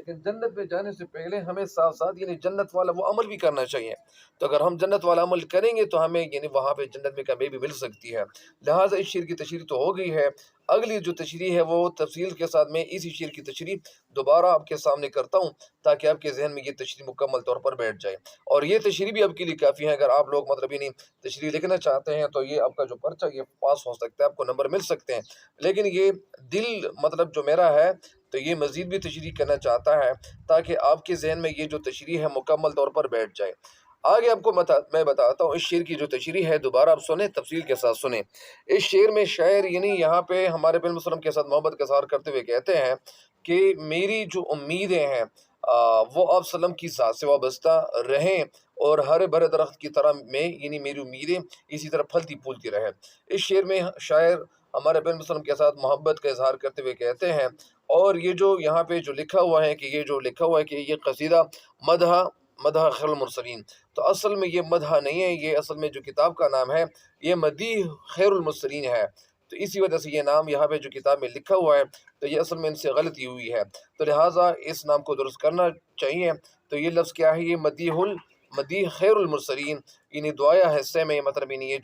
لیکن جنت میں جانے سے پہلے ہمیں ساتھ ساتھ یعنی جنت والا وہ عمل بھی کرنا چاہیے. تو اگر ہم جنت والا عمل کریں گے تو ہمیں یعنی وہاں پہ جنت میں کامیابی مل سکتی ہے. لہٰذا اس شعر کی تشریح تو ہو گئی ہے. اگلی جو تشریح ہے وہ تفصیل کے ساتھ میں اسی شعر کی تشریح دوبارہ آپ کے سامنے کرتا ہوں تاکہ آپ کے ذہن میں یہ تشریح مکمل طور پر بیٹھ جائے. اور یہ تشریح بھی آپ کے لیے کافی ہے. اگر آپ لوگ مطلب یعنی تشریح لکھنا چاہتے ہیں تو یہ آپ کا جو پرچہ یہ پاس ہو سکتا ہے، آپ کو نمبر مل سکتے ہیں. لیکن یہ دل مطلب جو میرا ہے تو یہ مزید بھی تشریح کرنا چاہتا ہے تاکہ آپ کے ذہن میں یہ جو تشریح ہے مکمل طور پر بیٹھ جائے. آگے آپ کو میں بتاتا ہوں اس شعر کی جو تشریح ہے، دوبارہ آپ سنیں، تفصیل کے ساتھ سنیں. اس شعر میں شاعر یعنی یہاں پہ ہمارے پیغمبر صلی اللہ علیہ وسلم کے ساتھ محبت کا اظہار کرتے ہوئے کہتے ہیں کہ میری جو امیدیں ہیں وہ آپ وسلم کی ذات سے وابستہ رہیں اور ہرے بھرے درخت کی طرح میں یعنی میری امیدیں اسی طرح پھلتی پھولتی رہیں. اس شعر میں شاعر ہمارے پیغمبر صلی اللہ علیہ وسلم کے ساتھ محبت کا اظہار کرتے ہوئے کہتے ہیں، اور یہ جو یہاں پہ جو لکھا ہوا ہے کہ یہ قصیدہ مدح خیر المرسلین، تو اصل میں یہ مدح نہیں ہے، یہ اصل میں جو کتاب کا نام ہے یہ مدیح خیر المرسلین ہے. تو اسی وجہ سے یہ نام یہاں پہ جو کتاب میں لکھا ہوا ہے تو یہ اصل میں ان سے غلطی ہوئی ہے، تو لہٰذا اس نام کو درست کرنا چاہیے. تو یہ لفظ کیا ہے؟ یہ مدیح خیر المرسلین، یعنی دعایا حصے میں مطلب یعنی یہ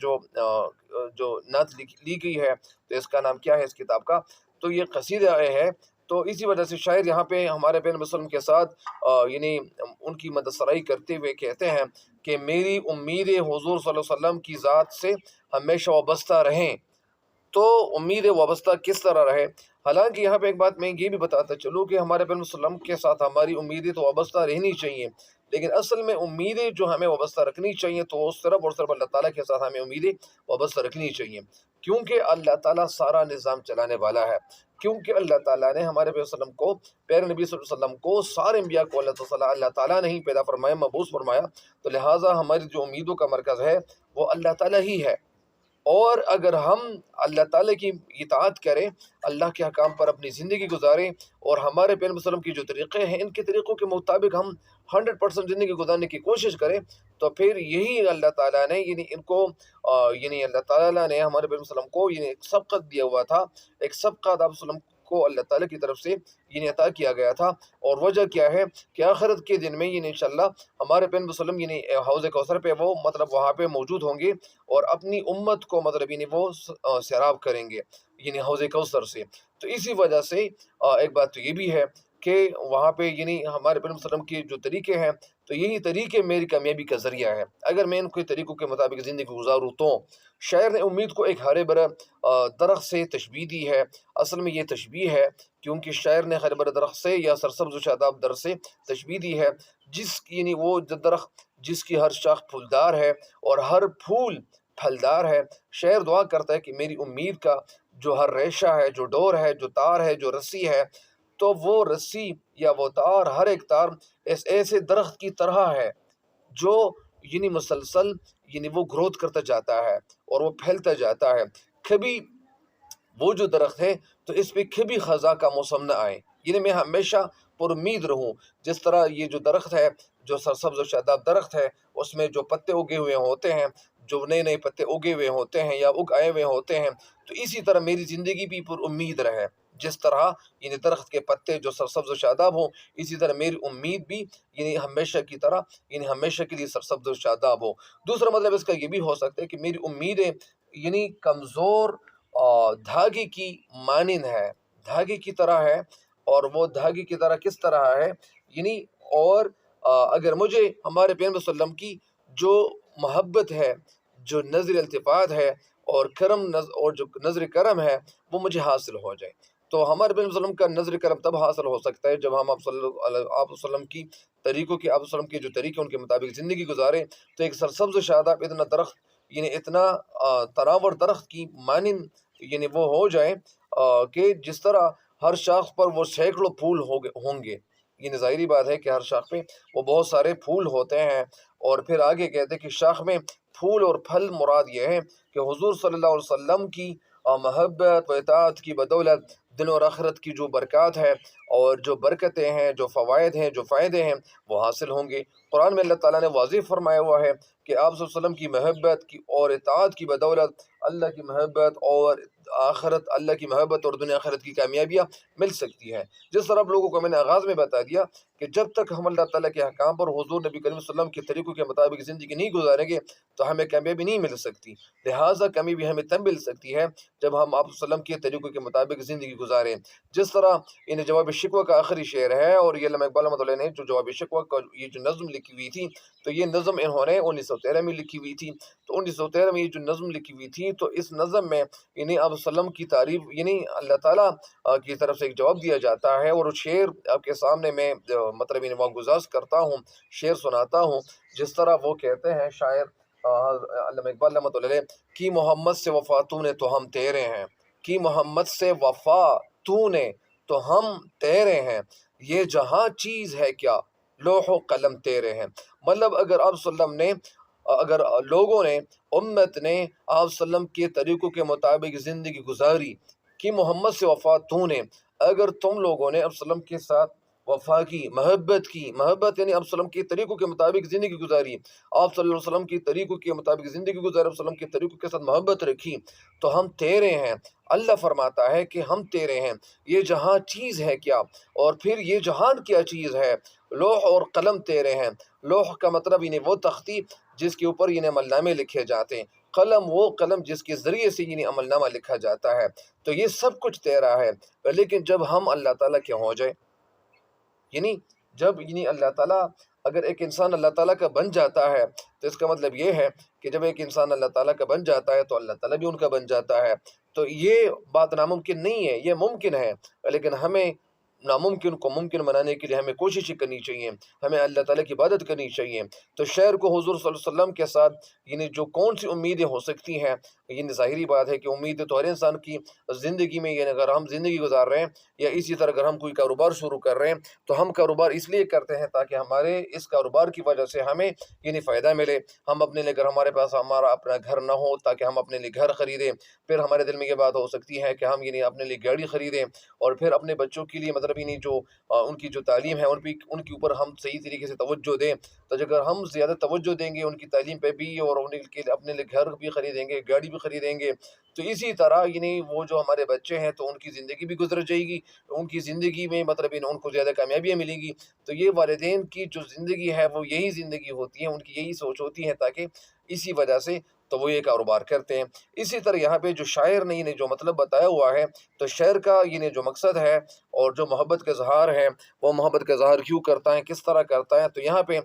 جو نعت لی گئی ہے تو اس کا نام کیا ہے اس کتاب کا؟ تو یہ قصیدہ ہے. تو اسی وجہ سے شاعر یہاں پہ ہمارے پیغمبر صلی اللہ علیہ وسلم کے ساتھ یعنی ان کی مدح سرائی کرتے ہوئے کہتے ہیں کہ میری امید حضور صلی اللہ علیہ وسلم کی ذات سے ہمیشہ وابستہ رہیں. تو امید وابستہ کس طرح رہے؟ حالانکہ یہاں پہ ایک بات میں یہ بھی بتاتا چلوں کہ ہمارے پیغمبر صلی اللہ علیہ وسلم کے ساتھ ہماری امیدیں تو وابستہ رہنی چاہیے، لیکن اصل میں امیدیں جو ہمیں وابستہ رکھنی چاہیے تو صرف اور صرف اللہ تعالیٰ کے ساتھ ہمیں امیدیں وابستہ رکھنی چاہیے، کیونکہ اللہ تعالیٰ سارا نظام چلانے والا ہے. کیونکہ اللہ تعالیٰ نے ہمارے پیغمبر صلی اللہ علیہ وسلم کو، پیارے نبی صلی اللہ علیہ وسلم کو، سارے انبیاء کو اللہ تعالیٰ نے ہی پیدا فرمایا، مبعوث فرمایا. تو لہٰذا ہماری جو امیدوں کا مرکز ہے وہ اللہ تعالیٰ ہی ہے. اور اگر ہم اللہ تعالیٰ کی اطاعت کریں، اللہ کے احکام پر اپنی زندگی گزاریں اور ہمارے پیغمبر صلی اللہ علیہ وسلم کی جو طریقے ہیں ان کے طریقوں کے مطابق ہم 100% زندگی گزارنے کی کوشش کریں، تو پھر یہی اللہ تعالیٰ نے یعنی ان کو یعنی اللہ تعالیٰ نے ہمارے پیغمبر صلی اللہ علیہ وسلم کو یعنی ایک سبقت دیا ہوا تھا، ایک سبقت آپ وسلم کو اللہ تعالیٰ کی طرف سے یعنی عطا کیا گیا تھا. اور وجہ کیا ہے کہ آخرت کے دن میں یعنی انشاءاللہ ہمارے پیغمبر صلی اللہ علیہ وسلم یعنی حوض کوثر پہ وہ مطلب وہاں پہ موجود ہوں گے اور اپنی امت کو مطلب یعنی وہ سیراب کریں گے یعنی حوض کوثر سے. تو اسی وجہ سے ایک بات تو یہ بھی ہے کہ وہاں پہ یعنی ہمارے پیغمبر صلی اللہ علیہ وسلم کے جو طریقے ہیں تو یہی طریقے میری کامیابی کا ذریعہ ہے. اگر میں ان کے طریقوں کے مطابق زندگی گزاروں تو شاعر نے امید کو ایک ہرے بھرے درخت سے تشبیہ دی ہے. اصل میں یہ تشبیہ ہے کیونکہ شاعر نے ہرے بھرے درخت سے یا سرسبز و شاداب درخت سے تشبیہ دی ہے، یعنی وہ درخت جس کی ہر شاخ پھولدار ہے اور ہر پھول پھلدار ہے. شاعر دعا کرتا ہے کہ میری امید کا جو ہر ریشہ ہے، جو ڈور ہے، جو تار ہے، جو رسی ہے، تو وہ رسی یا وہ تار، ہر ایک تار ایسے درخت کی طرح ہے جو یعنی مسلسل یعنی وہ گروتھ کرتا جاتا ہے اور وہ پھیلتا جاتا ہے. کبھی وہ جو درخت ہے تو اس پہ کبھی خزاں کا موسم نہ آئے، یعنی میں ہمیشہ پر امید رہوں. جس طرح یہ جو درخت ہے، جو سرسبز و شاداب درخت ہے، اس میں جو پتے اگے ہوئے ہوتے ہیں، جو نئے نئے پتے اگے ہوئے ہوتے ہیں یا اگ آئے ہوئے ہوتے ہیں، تو اسی طرح میری زندگی بھی پر امید رہے. جس طرح یعنی درخت کے پتے جو سرسبز و شاداب ہوں، اسی طرح میری امید بھی یعنی ہمیشہ کی طرح یعنی ہمیشہ کے لیے سرسبز و شاداب ہو. دوسرا مطلب اس کا یہ بھی ہو سکتا ہے کہ میری امیدیں یعنی کمزور دھاگے کی مانند ہے، دھاگے کی طرح ہے. اور وہ دھاگے کی طرح کس طرح ہے یعنی اور اگر مجھے ہمارے پیغمبر صلی اللہ علیہ وسلم کی جو محبت ہے، جو نظر التفات ہے اور اور جو نظر کرم ہے وہ مجھے حاصل ہو جائے، تو ہمارے پیغمبر صلی اللہ علیہ وسلم کا نظر کرم تب حاصل ہو سکتا ہے جب ہم آپ صلی اللہ علیہ وسلم کی طریقوں کے، آپ وسلم کے جو طریقے ان کے مطابق زندگی گزاریں. تو ایک سرسبز و شاداب اتنا درخت یعنی اتنا تناور درخت کی مانند یعنی وہ ہو جائے کہ جس طرح ہر شاخ پر وہ سینکڑوں پھول ہوں گے. یہ ظاہری بات ہے کہ ہر شاخ پہ وہ بہت سارے پھول ہوتے ہیں. اور پھر آگے کہتے ہیں کہ شاخ میں پھول اور پھل مراد یہ ہے کہ حضور صلی اللہ علیہ وسلم کی محبت و اطاعت کی بدولت دن اور آخرت کی جو برکات ہے اور جو برکتیں ہیں، جو فوائد ہیں، جو فائدے ہیں وہ حاصل ہوں گے. قرآن میں اللہ تعالیٰ نے واضح فرمایا ہوا ہے کہ آپ صلی اللہ علیہ وسلم کی محبت کی اور اطاعت کی بدولت اللہ کی محبت اور آخرت، اللہ کی محبت اور دنیا آخرت کی کامیابیاں مل سکتی ہیں۔ جس طرح آپ لوگوں کو میں نے آغاز میں بتا دیا کہ جب تک ہم اللہ تعالیٰ کے احکام پر حضور نبی کریم صلی اللہ علیہ وسلم کے طریقوں کے مطابق زندگی نہیں گزاریں گے تو ہمیں کامیابی نہیں مل سکتی۔ لہٰذا کامیابی ہمیں تب مل سکتی ہے جب ہم آپ وسلم کے طریقوں کے مطابق زندگی گزاریں۔ جس طرح انہیں جواب شکوہ کا آخری شعر ہے، اور یہ علامہ اقبال رحمۃ اللہ نے جو جواب شکوہ کا یہ جو نظم لکھی ہوئی تھی، تو یہ نظم انہوں نے 1913 میں لکھی ہوئی تھی۔ تو 1913 میں یہ جو نظم لکھی ہوئی تھی، تو اس نظم میں یعنی آپ وسلم کی تعریف، یعنی اللہ تعالیٰ کی طرف سے ایک جواب دیا جاتا ہے، اور وہ شعر آپ کے سامنے میں مطلب انہیں گزارش کرتا ہوں، شعر سناتا ہوں۔ جس طرح وہ کہتے ہیں شاعر علامہ اقبال رحمۃ اللہ علیہ، کی محمد سے وفا تو نے تو ہم تیرے ہیں، کی محمد سے وفا تو نے تو ہم تیرے ہیں، یہ جہاں چیز ہے کیا لوح و قلم تیرے ہیں۔ مطلب اگر آپ صلی اللہ علیہ وسلم نے، اگر لوگوں نے، امت نے آپ صلی اللہ علیہ وسلم کے طریقوں کے مطابق زندگی گزاری، کہ محمد سے وفا تو نے، اگر تم لوگوں نے آپ صلی اللہ علیہ وسلم کے ساتھ وفا کی، محبت کی، محبت یعنی آپ صلی اللہ علیہ وسلم کے طریقوں کے مطابق زندگی گزاری، آپ صلی اللہ علیہ وسلم کے طریقوں کے مطابق زندگی گزاری، آپ صلی اللہ علیہ وسلم کے طریقوں کے ساتھ محبت رکھی، تو ہم تیرے ہیں۔ اللہ فرماتا ہے کہ ہم تیرے ہیں، یہ جہاں چیز ہے کیا، اور پھر یہ جہان کیا چیز ہے، لوح اور قلم تیرے ہیں۔ لوح کا مطلب انہیں وہ تختی جس کے اوپر انہیں عمل نامے لکھے جاتے ہیں، قلم وہ قلم جس کے ذریعے سے انہیں عمل نامہ لکھا جاتا ہے، تو یہ سب کچھ تیرا ہے۔ لیکن جب ہم اللہ تعالیٰ کے ہو جائے، یعنی جب اللہ تعالیٰ، اگر ایک انسان اللہ تعالیٰ کا بن جاتا ہے تو اس کا مطلب یہ ہے کہ جب ایک انسان اللہ تعالیٰ کا بن جاتا ہے تو اللہ تعالیٰ بھی ان کا بن جاتا ہے۔ تو یہ بات ناممکن نہیں ہے، یہ ممکن ہے، لیکن ہمیں ناممکن کو ممکن بنانے کے لیے ہمیں کوشش کرنی چاہیے، ہمیں اللہ تعالیٰ کی عبادت کرنی چاہیے۔ تو شاعر کو حضور صلی اللہ علیہ وسلم کے ساتھ جو کون سی امیدیں ہو سکتی ہیں، ظاہری بات ہے کہ امیدیں تو ہر انسان کی زندگی میں، اگر ہم زندگی گزار رہے ہیں، یا اسی طرح اگر ہم کوئی کاروبار شروع کر رہے ہیں تو ہم کاروبار اس لیے کرتے ہیں تاکہ ہمارے اس کاروبار کی وجہ سے ہمیں فائدہ ملے۔ ہم اپنے لیے، اگر ہمارے پاس ہمارا اپنا گھر نہ ہو تاکہ ہم اپنے لیے گھر خریدیں، پھر ہمارے دل میں یہ بات ہو سکتی ہے کہ ہم اپنے لیے گاڑی خریدیں، اور پھر اپنے بچوں کے لیے مطلب ان کی جو تعلیم ہے ان کے اوپر ہم صحیح طریقے سے توجہ دیں۔ تو اگر ہم زیادہ توجہ دیں گے ان کی تعلیم پہ بھی، اور ان کے اپنے لیے گھر بھی خریدیں گے، گاڑی بھی خریدیں گے، تو اسی طرح وہ جو ہمارے بچے ہیں تو ان کی زندگی بھی گزر جائے گی، ان کی زندگی میں مطلب ان کو زیادہ کامیابیاں ملیں گی۔ تو یہ والدین کی جو زندگی ہے وہ یہی زندگی ہوتی ہے، ان کی یہی سوچ ہوتی ہے، تاکہ اسی وجہ سے تو وہ یہ کاروبار کرتے ہیں۔ اسی طرح یہاں پہ جو شاعر نے جو مطلب بتایا ہوا ہے، تو شعر کا جو مقصد ہے اور جو محبت کا اظہار ہے، وہ محبت کا اظہار کیوں کرتا ہے، کس طرح کرتا ہے، تو یہاں پہ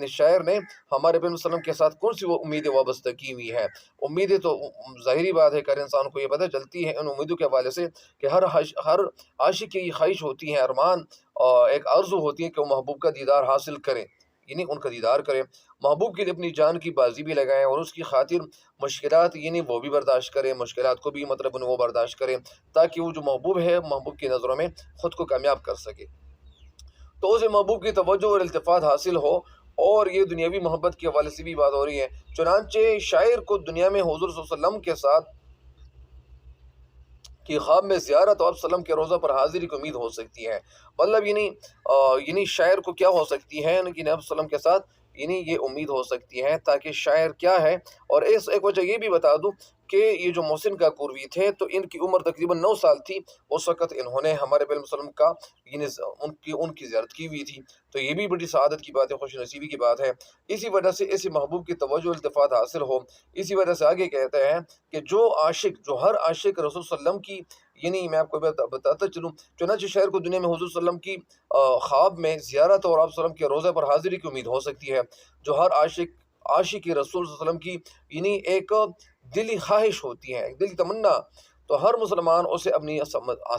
شاعر نے ہمارے نبی وسلم کے ساتھ کون سی وہ امیدیں وابستہ کی ہوئی ہے۔ امیدیں تو ظاہری بات ہے کہ ہر انسان کو یہ پتہ چلتی ہے ان امیدوں کے حوالے سے کہ ہر عاشق کی خواہش ہوتی ہے، ارمان اور ایک آرزو ہوتی ہے کہ وہ محبوب کا دیدار حاصل کرے، ان کا دیدار کریں، محبوب کے لیے اپنی جان کی بازی بھی لگائیں، اور اس کی خاطر مشکلات وہ بھی برداشت کریں، مشکلات کو بھی مطلب وہ برداشت کریں، تاکہ وہ جو محبوب ہے محبوب کی نظروں میں خود کو کامیاب کر سکے، تو اسے محبوب کی توجہ اور التفات حاصل ہو۔ اور یہ دنیاوی محبت کے حوالے سے بھی بات ہو رہی ہے، چنانچہ شاعر کو دنیا میں حضور صلی اللہ علیہ وسلم کے ساتھ کہ خواب میں زیارت اور وسلم کے روزہ پر حاضری کی امید ہو سکتی ہے۔ مطلب شاعر کو کیا ہو سکتی ہے کہ نبی وسلم کے ساتھ یہ امید ہو سکتی ہے، تاکہ شاعر کیا ہے۔ اور ایک وجہ یہ بھی بتا دوں کہ یہ جو محسن کاکوروی تھے تو ان کی عمر تقریباً 9 سال تھی اس وقت انہوں نے ہمارے پیغمبر صلی اللہ علیہ وسلم کا ان کی زیارت کی ہوئی تھی، تو یہ بھی بڑی سعادت کی بات ہے، خوش نصیبی کی بات ہے۔ اسی وجہ سے ایسے محبوب کی توجہ التفات حاصل ہو، اسی وجہ سے آگے کہتے ہیں کہ جو ہر عاشق رسول صلی اللہ علیہ وسلم کی میں آپ کو بتاتا چلوں، چنانچہ شاعر کو دنیا میں حضور صلی اللہ علیہ وسلم کی خواب میں زیارت اور آپ صلی اللہ علیہ وسلم کے روزے پر حاضری کی امید ہو سکتی ہے۔ جو ہر عاشق رسول صلی اللہ علیہ وسلم کی ایک دلی خواہش ہوتی ہے، ایک دلی تمنا، تو ہر مسلمان اسے اپنی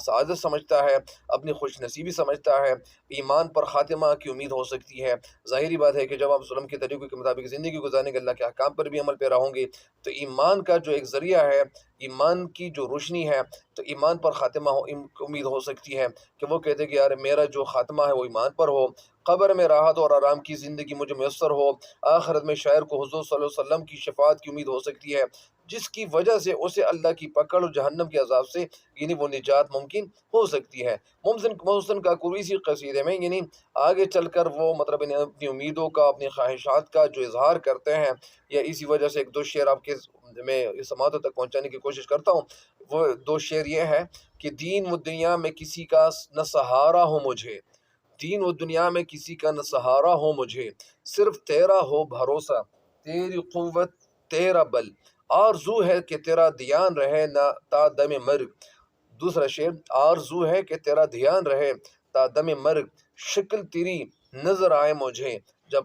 سعادت سمجھتا ہے، اپنی خوش نصیبی سمجھتا ہے، ایمان پر خاتمہ کی امید ہو سکتی ہے۔ ظاہری بات ہے کہ جب آپ وسلم کے طریقوں کے مطابق زندگی گزارنے کے، اللہ کے احکام پر بھی عمل پیرا ہوں گے، تو ایمان کا جو ایک ذریعہ ہے، ایمان کی جو روشنی ہے، تو ایمان پر خاتمہ امید ہو سکتی ہے کہ وہ کہتے ہیں کہ یار میرا جو خاتمہ ہے وہ ایمان پر ہو، قبر میں راحت اور آرام کی زندگی مجھے میسر ہو، آخرت میں شاعر کو حضور صلی اللہ علیہ وسلم کی شفاعت کی امید ہو سکتی ہے۔ جس کی وجہ سے اسے اللہ کی پکڑ اور جہنم کے عذاب سے وہ نجات ممکن ہو سکتی ہے۔ محسن کاکوری اسی قصیدے میں آگے چل کر وہ اپنی امیدوں کا، اپنی خواہشات کا جو اظہار کرتے ہیں، یا اسی وجہ سے ایک دو شعر آپ کے میں سماعتوں تک پہنچانے کی کوشش کرتا ہوں۔ وہ دو شعر یہ ہے کہ دین و دنیا میں کسی کا نہ سہارا ہو مجھے، دین و دنیا میں کسی کا نہ سہارا ہو مجھے، صرف تیرا ہو بھروسہ، تیری قوت تیرا بل، آرزو ہے کہ تیرا دھیان رہے نہ تا دم مرگ۔ دوسرا شعر، آرزو ہے کہ تیرا دھیان رہے تا دم مرگ، شکل تیری نظر آئے مجھے جب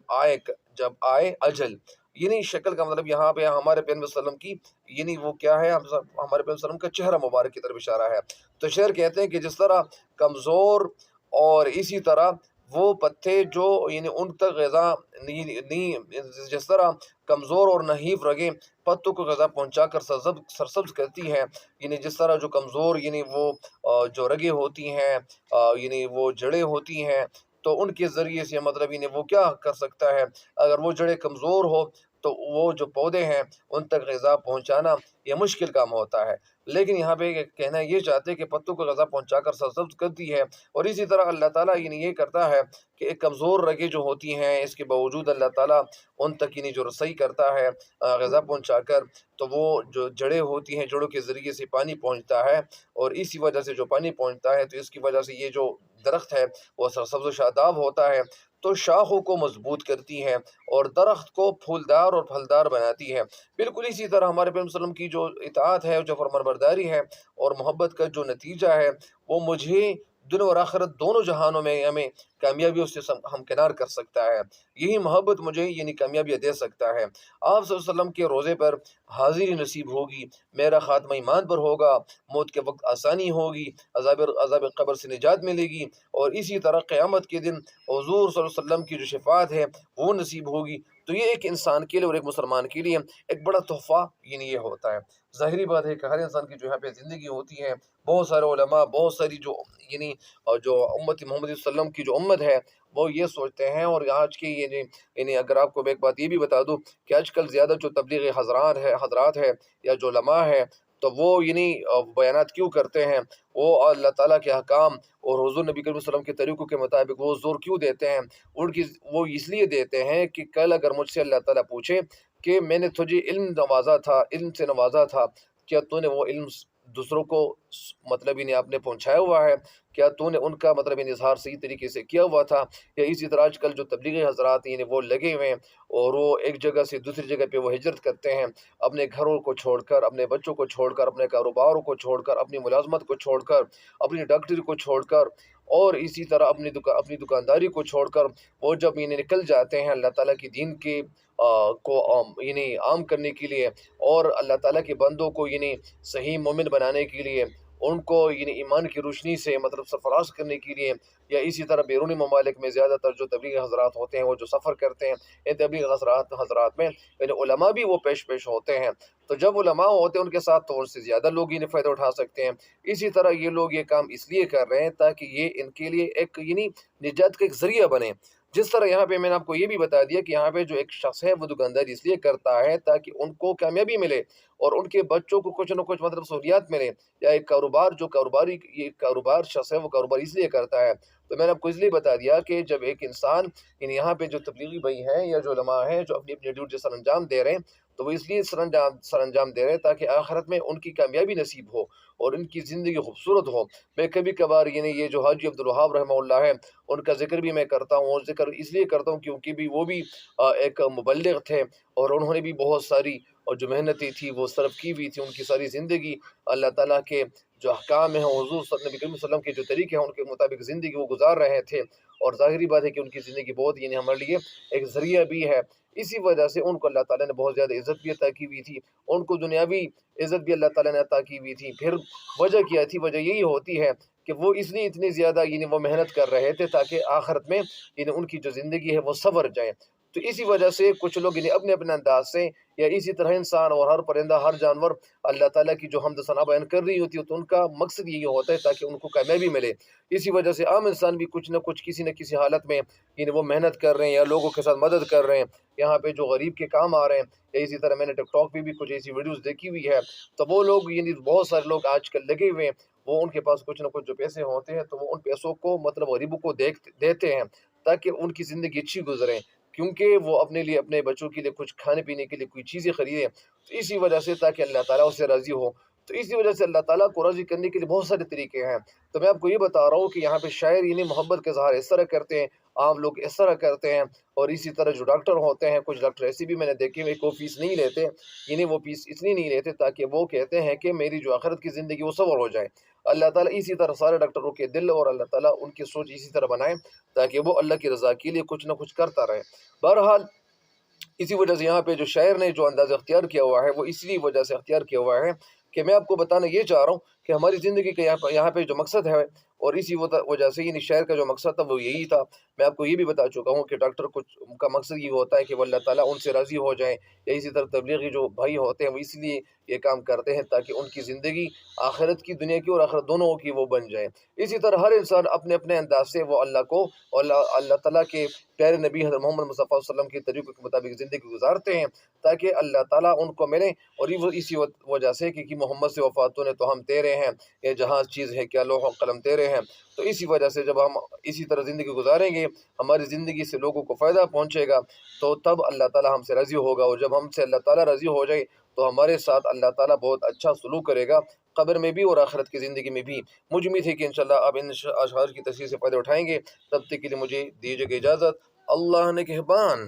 آئے اجل۔ شکل کا مطلب یہاں پہ ہمارے پیغمبر صلی اللہ علیہ وسلم کی وہ کیا ہے، ہمارے پیغمبر صلی اللہ علیہ وسلم کا چہرہ مبارک کی طرف اشارہ ہے۔ تو شعر کہتے ہیں کہ جس طرح کمزور اور اسی طرح وہ پتے جو ان تک غذا نہیں، جس طرح کمزور اور نحیف رگیں پتوں کو غذا پہنچا کر سرسبز کرتی ہے، جس طرح جو کمزور وہ جو رگیں ہوتی ہیں، وہ جڑیں ہوتی ہیں، تو ان کے ذریعے سے وہ کیا کر سکتا ہے، اگر وہ جڑیں کمزور ہو تو وہ جو پودے ہیں ان تک غذا پہنچانا یہ مشکل کام ہوتا ہے۔ لیکن یہاں پہ کہنا یہ چاہتے کہ پتوں کو غذا پہنچا کر سرسبز کرتی ہے، اور اسی طرح اللہ تعالیٰ یہ کرتا ہے کہ ایک کمزور رگیں جو ہوتی ہیں، اس کے باوجود اللہ تعالیٰ ان تک جو رسائی کرتا ہے غذا پہنچا کر، تو وہ جو جڑیں ہوتی ہیں، جڑوں کے ذریعے سے پانی پہنچتا ہے، اور اسی وجہ سے جو پانی پہنچتا ہے تو اس کی وجہ سے یہ جو درخت ہے وہ سرسبز و شاداب ہوتا ہے، تو شاخوں کو مضبوط کرتی ہے اور درخت کو پھولدار اور پھلدار بناتی ہے۔ بالکل اسی طرح ہمارے پیغمبر صلی اللہ علیہ وسلم کی جو اطاعت ہے، جو فرمانبرداری ہے اور محبت کا جو نتیجہ ہے، وہ مجھے دنیا اور آخرت دونوں جہانوں میں ہمیں کامیابیوں سے ہمکنار کر سکتا ہے۔ یہی محبت مجھے کامیابیاں دے سکتا ہے۔ آپ صلی اللہ علیہ وسلم کے روزے پر حاضری نصیب ہوگی، میرا خاتمہ ایمان پر ہوگا، موت کے وقت آسانی ہوگی، عذاب قبر سے نجات ملے گی، اور اسی طرح قیامت کے دن حضور صلی اللہ علیہ وسلم کی جو شفاعت ہے وہ نصیب ہوگی۔ تو یہ ایک انسان کے لیے اور ایک مسلمان کے لیے ایک بڑا تحفہ یہ ہوتا ہے۔ ظاہری بات ہے کہ ہر انسان کی جو یہاں پہ زندگی ہوتی ہے، بہت سارے علماء، بہت ساری جو جو امت محمد صلی اللہ علیہ وسلم کی جو امت ہے وہ یہ سوچتے ہیں، اور آج کی اگر آپ کو میں ایک بات یہ بھی بتا دوں کہ آج کل زیادہ جو تبلیغ حضرات ہے یا جو علماء ہے، تو وہ بیانات کیوں کرتے ہیں، وہ اللہ تعالیٰ کے حکام اور حضور نبی کریم صلی اللہ علیہ وسلم کے طریقوں کے مطابق وہ زور کیوں دیتے ہیں، وہ اس لیے دیتے ہیں کہ کل اگر مجھ سے اللہ تعالیٰ پوچھے کہ میں نے تجھے علم سے نوازا تھا، کیا تو نے وہ علم دوسروں کو آپ نے پہنچایا ہوا ہے، کیا تو نے ان کا اظہار صحیح طریقے سے کیا ہوا تھا؟ یا اسی طرح آج کل جو تبلیغی حضرات وہ لگے ہوئے ہیں اور وہ ایک جگہ سے دوسری جگہ پہ وہ ہجرت کرتے ہیں، اپنے گھروں کو چھوڑ کر، اپنے بچوں کو چھوڑ کر، اپنے کاروباروں کو چھوڑ کر، اپنی ملازمت کو چھوڑ کر، اپنی ڈاکٹری کو چھوڑ کر، اور اسی طرح اپنی دکانداری کو چھوڑ کر وہ جب نکل جاتے ہیں اللہ تعالیٰ کی دین کے کو عام کرنے کے لیے، اور اللہ تعالیٰ کے بندوں کو صحیح مومن بنانے کے لیے، ان کو ایمان کی روشنی سے سرفراز کرنے کے لیے، یا اسی طرح بیرونی ممالک میں زیادہ تر جو تبلیغ حضرات ہوتے ہیں وہ جو سفر کرتے ہیں، ان تبلیغ حضرات میں علماء بھی وہ پیش ہوتے ہیں، تو جب علماء ہوتے ہیں ان کے ساتھ تو ان سے زیادہ لوگ فائدہ اٹھا سکتے ہیں۔ اسی طرح یہ لوگ یہ کام اس لیے کر رہے ہیں تاکہ یہ ان کے لیے ایک نجات کا ایک ذریعہ بنے۔ جس طرح یہاں پہ میں نے آپ کو یہ بھی بتا دیا کہ یہاں پہ جو ایک شخص ہے وہ دکانداری اس لیے کرتا ہے تاکہ ان کو کامیابی ملے اور ان کے بچوں کو کچھ نہ کچھ سہولیات ملے، یا ایک کاروبار شخص ہے وہ کاروبار اس لیے کرتا ہے۔ تو میں نے آپ کو اس لیے بتا دیا کہ جب ایک انسان یہاں پہ جو تبلیغی بھائی ہیں یا جو علماء ہیں جو اپنی ڈیوٹی سر انجام دے رہے ہیں، تو وہ اس لیے سر انجام دے رہے ہیں تاکہ آخرت میں ان کی کامیابی نصیب ہو اور ان کی زندگی خوبصورت ہو۔ میں کبھی کبھار یہ جو حاجی عبدالوہاب رحمہ اللہ ہے ان کا ذکر بھی میں کرتا ہوں، اور ذکر اس لیے کرتا ہوں کیونکہ وہ بھی ایک مبلغ تھے، اور انہوں نے بھی بہت ساری اور جو محنتیں تھی وہ صرف کی ہوئی تھی، ان کی ساری زندگی اللہ تعالیٰ کے جو احکام ہیں، حضور صلی اللہ علیہ وسلم کے جو طریقے ہیں ان کے مطابق زندگی وہ گزار رہے تھے، اور ظاہری بات ہے کہ ان کی زندگی بہت ہمارے لیے ایک ذریعہ بھی ہے۔ اسی وجہ سے ان کو اللہ تعالیٰ نے بہت زیادہ عزت بھی عطا کی ہوئی تھی، ان کو دنیاوی عزت بھی اللہ تعالیٰ نے عطا کی ہوئی تھی۔ پھر وجہ کیا تھی؟ وجہ یہی ہوتی ہے کہ وہ اس لیے اتنی زیادہ وہ محنت کر رہے تھے تاکہ آخرت میں ان کی جو زندگی ہے وہ سنور جائے۔ تو اسی وجہ سے کچھ لوگ یعنی اپنے اپنے انداز سے یا اسی طرح انسان اور ہر پرندہ ہر جانور اللہ تعالیٰ کی جو حمد و ثنا بیان کر رہی ہوتی ہے تو ان کا مقصد یہی ہوتا ہے تاکہ ان کو کامیابی ملے۔ اسی وجہ سے عام انسان بھی کچھ نہ کچھ کسی نہ کسی حالت میں یعنی وہ محنت کر رہے ہیں یا لوگوں کے ساتھ مدد کر رہے ہیں، یہاں پہ جو غریب کے کام آ رہے ہیں، یا اسی طرح میں نے ٹک ٹاک پہ بھی کچھ ایسی ویڈیوز دیکھی ہوئی ہے، تو وہ لوگ یعنی بہت سارے لوگ آج کل لگے ہوئے ہیں، وہ ان کے پاس کچھ نہ کچھ جو پیسے ہوتے ہیں تو وہ ان پیسوں کو مطلب غریبوں کو دیتے ہیں تاکہ ان کی زندگی اچھی گزرے، کیونکہ وہ اپنے لیے اپنے بچوں کے لیے کچھ کھانے پینے کے لیے کوئی چیزیں خریدیں، تو اسی وجہ سے تاکہ اللہ تعالیٰ اس سے راضی ہو۔ تو اسی وجہ سے اللہ تعالیٰ کو راضی کرنے کے لیے بہت سارے طریقے ہیں۔ تو میں آپ کو یہ بتا رہا ہوں کہ یہاں پہ شاعر یعنی محبت کا اظہار اس طرح کرتے ہیں، عام لوگ اس طرح کرتے ہیں، اور اسی طرح جو ڈاکٹر ہوتے ہیں، کچھ ڈاکٹر ایسے بھی میں نے دیکھے ہوئے کو فیس نہیں لیتے، یعنی وہ فیس اس لیے نہیں لیتے تاکہ وہ کہتے ہیں کہ میری جو آخرت کی زندگی وہ صبر ہو جائے۔ اللہ تعالیٰ اسی طرح سارے ڈاکٹروں کے دل اور اللہ تعالیٰ ان کی سوچ اسی طرح بنائے تاکہ وہ اللہ کی رضا کے لیے کچھ نہ کچھ کرتا رہے۔ بہرحال اسی وجہ سے یہاں پہ جو شاعر نے جو انداز اختیار کیا ہوا ہے وہ اسی وجہ سے اختیار کیا ہوا ہے کہ میں آپ کو بتانا یہ چاہ رہا ہوں کہ ہماری زندگی کا یہاں پہ جو مقصد ہے، اور اسی وجہ سے یعنی شاعر کا جو مقصد تھا وہ یہی تھا۔ میں آپ کو یہ بھی بتا چکا ہوں کہ ڈاکٹر کا مقصد یہ ہوتا ہے کہ وہ اللہ تعالیٰ ان سے راضی ہو جائیں، یا اسی طرح تبلیغی جو بھائی ہوتے ہیں وہ اس لیے یہ کام کرتے ہیں تاکہ ان کی زندگی آخرت کی، دنیا کی اور آخرت دونوں کی وہ بن جائے۔ اسی طرح ہر انسان اپنے اپنے انداز سے وہ اللہ کو اور اللہ تعالیٰ کے پیارے نبی حضرت محمد مصطفیٰ صلی اللہ علیہ وسلم کے طریقوں کے مطابق زندگی گزارتے ہیں تاکہ اللہ تعالیٰ ان کو ملے، اور اسی وجہ سے کہ محمد سے وفاتوں نے تو ہم تیرے ہیں، یہ جہاں چیز ہے کیا لوح و قلم تیرے ہیں۔ تو اسی وجہ سے جب ہم اسی طرح زندگی گزاریں گے، ہماری زندگی سے لوگوں کو فائدہ پہنچے گا، تو تب اللہ تعالیٰ ہم سے راضی ہوگا، اور جب ہم سے اللہ تعالیٰ راضی ہو جائے تو ہمارے ساتھ اللہ تعالیٰ بہت اچھا سلوک کرے گا، قبر میں بھی اور آخرت کی زندگی میں بھی۔ مجھ امید ہے کہ انشاءاللہ آپ ان اشعار کی تفسیر سے فائدہ اٹھائیں گے۔ تب تک کے لیے مجھے دیجیے اجازت۔ اللہ نگہبان۔